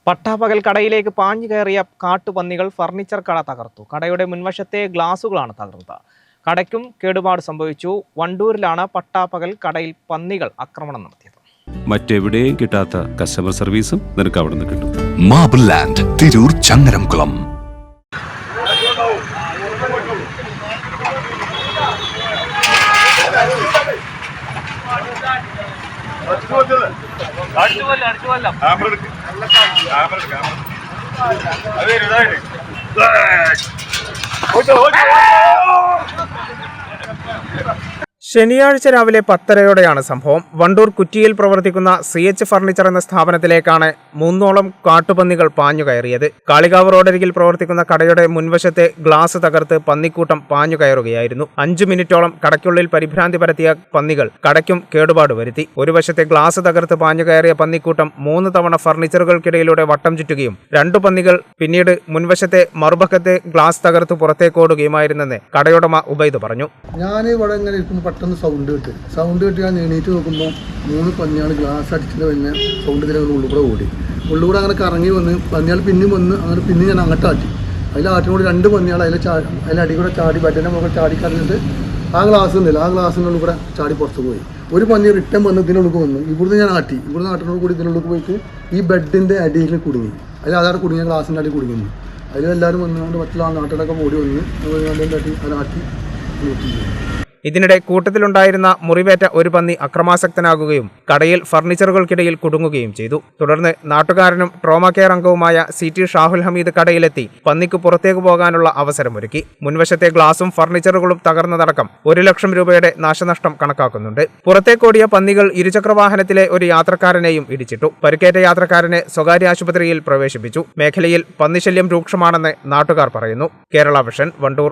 പട്ടാപ്പകൽ കടയിലേക്ക് പാഞ്ഞു കയറിയ കാട്ടുപന്നികൾ ഫർണിച്ചർ കട തകർത്തു. കടയുടെ മുൻവശത്തെ ഗ്ലാസുകളാണ് തകർത്തത്. കടയ്ക്കും കേടുപാട് സംഭവിച്ചു. വണ്ടൂരിലാണ് പട്ടാപ്പകൽ കടയിൽ പന്നികൾ ആക്രമണം നടത്തിയത്. മറ്റെവിടെയും കിട്ടാത്ത കസ്റ്റമർ സർവീസും നിനക്ക് അവിടെ നിന്ന് കിട്ടും. Marble land, Tirur, Changaramkulam. ശനിയാഴ്ച രാവിലെ 10:30-യോടെയാണ് സംഭവം. വണ്ടൂർ കുറ്റിയിൽ പ്രവർത്തിക്കുന്ന CH ഫർണിച്ചർ എന്ന സ്ഥാപനത്തിലേക്കാണ് 3ഓളം കാട്ടുപന്നികൾ പാഞ്ഞു കയറിയത്. കാളികാവ് റോഡരികിൽ പ്രവർത്തിക്കുന്ന കടയുടെ മുൻവശത്തെ ഗ്ലാസ് തകർത്ത് പന്നിക്കൂട്ടം പാഞ്ഞു കയറുകയായിരുന്നു. 5 മിനിറ്റോളം കടയ്ക്കുള്ളിൽ പരിഭ്രാന്തി പരത്തിയ പന്നികൾ കടയ്ക്കും കേടുപാട് വരുത്തി. ഒരു വശത്തെ ഗ്ലാസ് തകർത്ത് പാഞ്ഞു കയറിയ പന്നിക്കൂട്ടം 3 തവണ ഫർണിച്ചറുകൾക്കിടയിലൂടെ വട്ടം ചുറ്റുകയും 2 പന്നികൾ പിന്നീട് മുൻവശത്തെ മറുപക്കത്തെ ഗ്ലാസ് തകർത്ത് പുറത്തേക്കോടുകയുമായിരുന്നെന്ന് കടയുടമ ഉബൈദ് പറഞ്ഞു. പെട്ടെന്ന് സൗണ്ട് കേട്ട് ഞാൻ എണീറ്റ് നോക്കുമ്പോൾ 3 പന്നികൾ ഗ്ലാസ് അടിച്ചത് പിന്നെ സൗണ്ട് ഇതിനെ ഉള്ളിൽ കൂടെ അങ്ങനെ കറങ്ങി വന്ന് പന്നികൾ പിന്നെയും വന്ന് അങ്ങനെ പിന്നെ ഞാൻ അങ്ങോട്ട് ആട്ടി. ആട്ടിനോട് 2 പന്നികൾ അതിലടി കൂടെ ചാടി ബെഡിൻ്റെ മുകളിൽ ചാടി കറങ്ങിയിട്ട് ആ ഗ്ലാസ് ഉണ്ടല്ലോ, ആ ഗ്ലാസിനുള്ളിൽ കൂടെ ചാടി പുറത്ത് പോയി. ഒരു പന്നി റിട്ടേൺ വന്ന് ഇതിനുള്ളിൽ വന്നു. ഇവിടുന്ന് ഞാൻ ആട്ടി. ഇവിടുന്ന് ആട്ടിനോട് കൂടി ഇതിനുള്ളിൽ പോയിട്ട് ഈ ബെഡിൻ്റെ അടിയിൽ കുടുങ്ങി. അതവിടെ കുടുങ്ങിയ ഗ്ലാസിൻ്റെ അടി കുടുങ്ങുന്നു. അതിലെല്ലാവരും വന്നുകൊണ്ട് മറ്റുള്ള നാട്ടിലൊക്കെ ഓടി വന്ന് അതിൻ്റെ അടി അതിനാട്ടി നോക്കി. ഇതിനിടെ കൂട്ടത്തിലുണ്ടായിരുന്ന മുറിവേറ്റ ഒരു പന്നി അക്രമാസക്തനാകുകയും കടയിൽ ഫർണിച്ചറുകൾക്കിടയിൽ കുടുങ്ങുകയും ചെയ്തു. തുടർന്ന് നാട്ടുകാരനും ട്രോമ കെയർ അംഗവുമായ CT ഷാഹുൽ ഹമീദ് കടയിലെത്തി പന്നിക്ക് പുറത്തേക്ക് പോകാനുള്ള അവസരമൊരുക്കി. മുൻവശത്തെ ഗ്ലാസും ഫർണിച്ചറുകളും തകർന്നതടക്കം 1 ലക്ഷം രൂപയുടെ നാശനഷ്ടം കണക്കാക്കുന്നുണ്ട്. പുറത്തേക്കോടിയ പന്നികൾ ഇരുചക്രവാഹനത്തിലെ ഒരു യാത്രക്കാരനെയും ഇടിച്ചിട്ടു. പരിക്കേറ്റ യാത്രക്കാരനെ സ്വകാര്യ ആശുപത്രിയിൽ പ്രവേശിപ്പിച്ചു. മേഖലയിൽ പന്നിശല്യം രൂക്ഷമാണെന്ന് നാട്ടുകാർ പറയുന്നു. കേരള വിഷൻ, വണ്ടൂർ.